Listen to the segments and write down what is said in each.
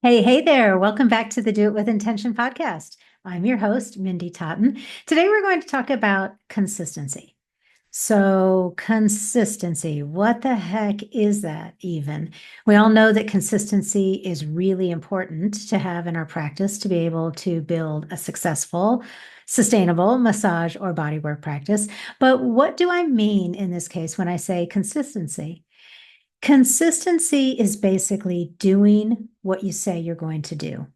Hey there. Welcome back to the Do It With Intention podcast. I'm your host, Mindy Totten. Today, we're going to talk about consistency. So, consistency, what the heck is that even? We all know that consistency is really important to have in our practice to be able to build a successful, sustainable massage or bodywork practice. But what do I mean in this case when I say consistency? Consistency is basically doing what you say you're going to do.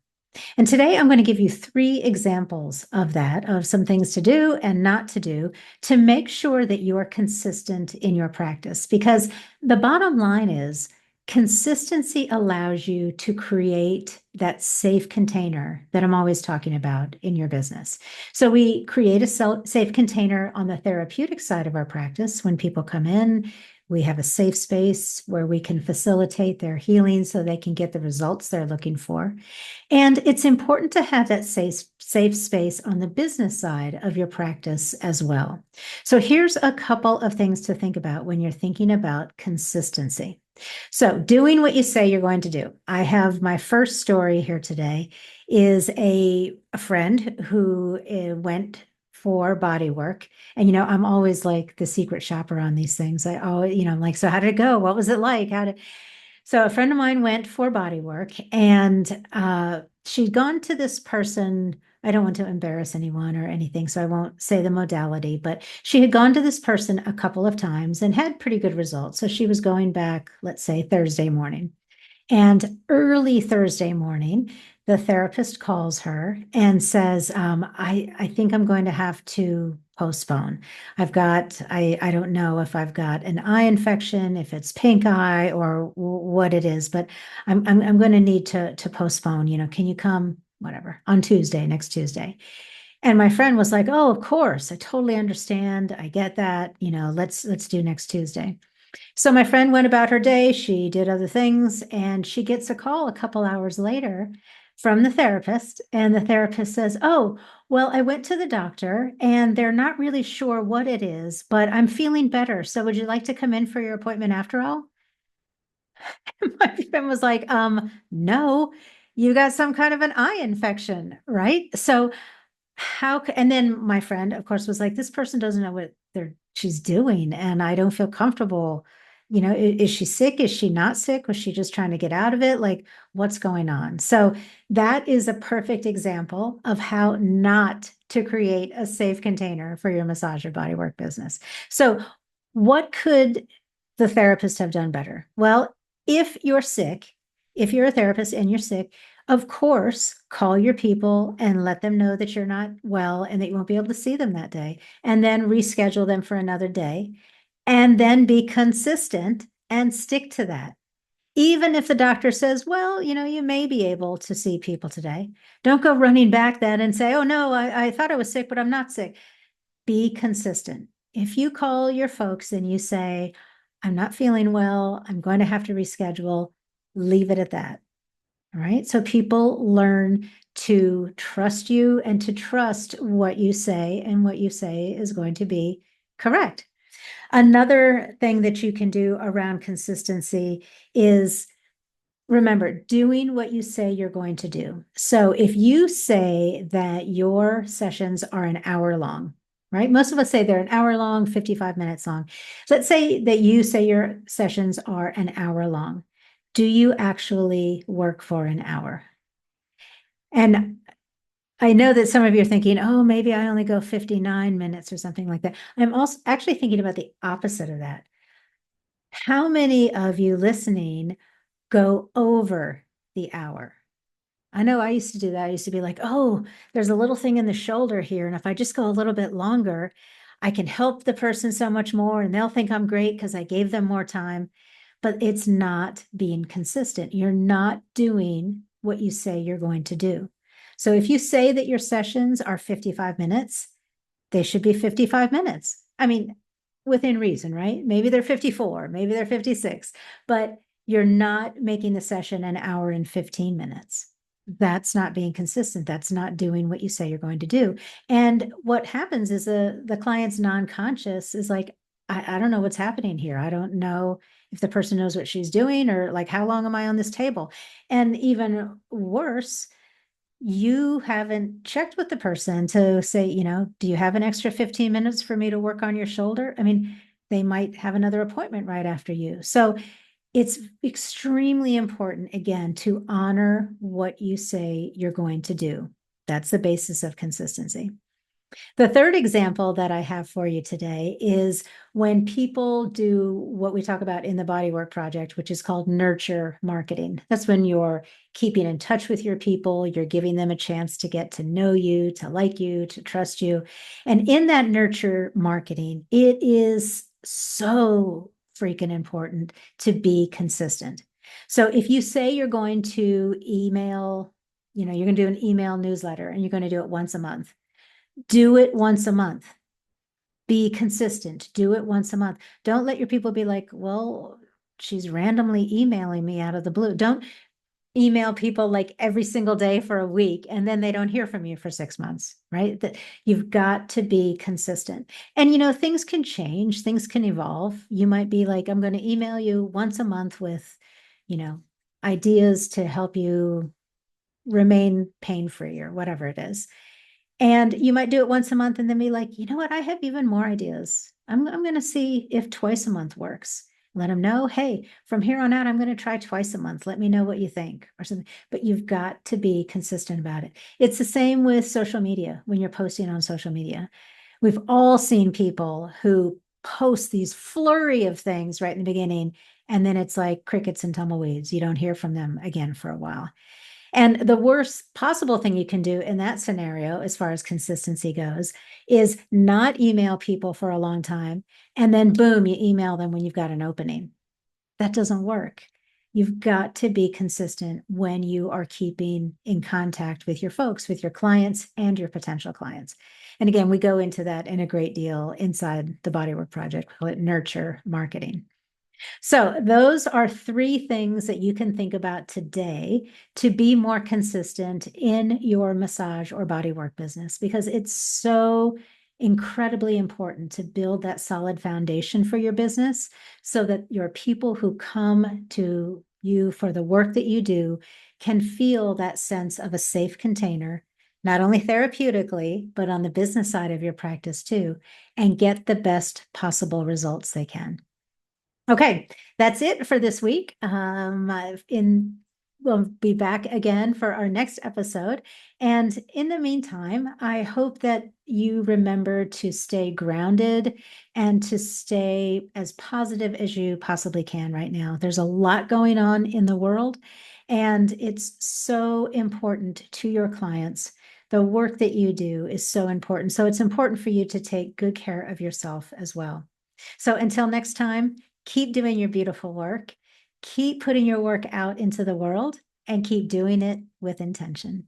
And today I'm going to give you three examples of that, of some things to do and not to do to make sure that you are consistent in your practice. Because the bottom line is consistency allows you to create that safe container that I'm always talking about in your business. So we create a safe container on the therapeutic side of our practice when people come in. We have a safe space where we can facilitate their healing so they can get the results they're looking for. And it's important to have that safe space on the business side of your practice as well. So here's a couple of things to think about when you're thinking about consistency. So doing what you say you're going to do. I have my first story here today is a friend who went for body work. And, I'm always like the secret shopper on these things. I always, I'm like, so how did it go? What was it like? So a friend of mine went for body work and she'd gone to this person. I don't want to embarrass anyone or anything, so I won't say the modality, but she had gone to this person a couple of times and had pretty good results. So she was going back, let's say Thursday morning. And early Thursday morning, the therapist calls her and says, I think I'm going to have to postpone. I don't know if I've got an eye infection, if it's pink eye or what it is, but I'm going to need to postpone, can you come, whatever, on Tuesday, next Tuesday? And my friend was like, oh, of course, I totally understand. I get that, let's do next Tuesday. So my friend went about her day. She did other things, and she gets a call a couple hours later from the therapist. And the therapist says, oh, well, I went to the doctor and they're not really sure what it is, but I'm feeling better. So would you like to come in for your appointment after all? My friend was like, no, you got some kind of an eye infection, right? So and then my friend, of course, was like, this person doesn't know what she's doing, and I don't feel comfortable. Is she sick? Is she not sick? Was she just trying to get out of it? Like, what's going on? So that is a perfect example of how not to create a safe container for your massage or bodywork business. So what could the therapist have done better? Well, if you're sick, if you're a therapist and you're sick, of course, call your people and let them know that you're not well and that you won't be able to see them that day, and then reschedule them for another day, and then be consistent and stick to that. Even if the doctor says, well, you may be able to see people today, don't go running back then and say, oh, no, I thought I was sick, but I'm not sick. Be consistent. If you call your folks and you say, I'm not feeling well, I'm going to have to reschedule, leave it at that. All right. So people learn to trust you and to trust what you say, and what you say is going to be correct. Another thing that you can do around consistency is remember doing what you say you're going to do. So if you say that your sessions are an hour long, right? Most of us say they're an hour long, 55 minutes long. Let's say that you say your sessions are an hour long. Do you actually work for an hour? And I know that some of you are thinking, oh, maybe I only go 59 minutes or something like that. I'm also actually thinking about the opposite of that. How many of you listening go over the hour? I know I used to do that. I used to be like, oh, there's a little thing in the shoulder here. And if I just go a little bit longer, I can help the person so much more and they'll think I'm great because I gave them more time. But it's not being consistent. You're not doing what you say you're going to do. So if you say that your sessions are 55 minutes, they should be 55 minutes. I mean, within reason, right? Maybe they're 54, maybe they're 56, but you're not making the session an hour and 15 minutes. That's not being consistent. That's not doing what you say you're going to do. And what happens is the client's non-conscious is like, I don't know what's happening here. I don't know if the person knows what she's doing or like, how long am I on this table? And even worse, you haven't checked with the person to say, do you have an extra 15 minutes for me to work on your shoulder? I mean, they might have another appointment right after you. So it's extremely important, again, to honor what you say you're going to do. That's the basis of consistency. The third example that I have for you today is when people do what we talk about in the Bodywork Project, which is called nurture marketing. That's when you're keeping in touch with your people, you're giving them a chance to get to know you, to like you, to trust you. And in that nurture marketing, it is so freaking important to be consistent. So if you say you're going to email, you're going to do an email newsletter and you're going to do it once a month, do it once a month. Be consistent. Do it once a month. Don't let your people be like, well, she's randomly emailing me out of the blue. Don't email people like every single day for a week and then they don't hear from you for 6 months, right? That you've got to be consistent. And things can change, things can evolve. You might be like, I'm going to email you once a month with, you know, ideas to help you remain pain-free or whatever it is. And you might do it once a month and then be like, you know what? I have even more ideas. I'm going to see if twice a month works. Let them know, hey, from here on out, I'm going to try twice a month. Let me know what you think or something. But you've got to be consistent about it. It's the same with social media when you're posting on social media. We've all seen people who post these flurry of things right in the beginning, and then it's like crickets and tumbleweeds. You don't hear from them again for a while. And the worst possible thing you can do in that scenario, as far as consistency goes, is not email people for a long time. And then boom, you email them when you've got an opening. That doesn't work. You've got to be consistent when you are keeping in contact with your folks, with your clients and your potential clients. And again, we go into that in a great deal inside the Bodywork Project. We call it nurture marketing. So, those are three things that you can think about today to be more consistent in your massage or bodywork business, because it's so incredibly important to build that solid foundation for your business so that your people who come to you for the work that you do can feel that sense of a safe container, not only therapeutically, but on the business side of your practice too, and get the best possible results they can. Okay, that's it for this week. We'll be back again for our next episode. And in the meantime, I hope that you remember to stay grounded and to stay as positive as you possibly can right now. There's a lot going on in the world, and it's so important to your clients. The work that you do is so important. So it's important for you to take good care of yourself as well. So until next time, keep doing your beautiful work, keep putting your work out into the world, and keep doing it with intention.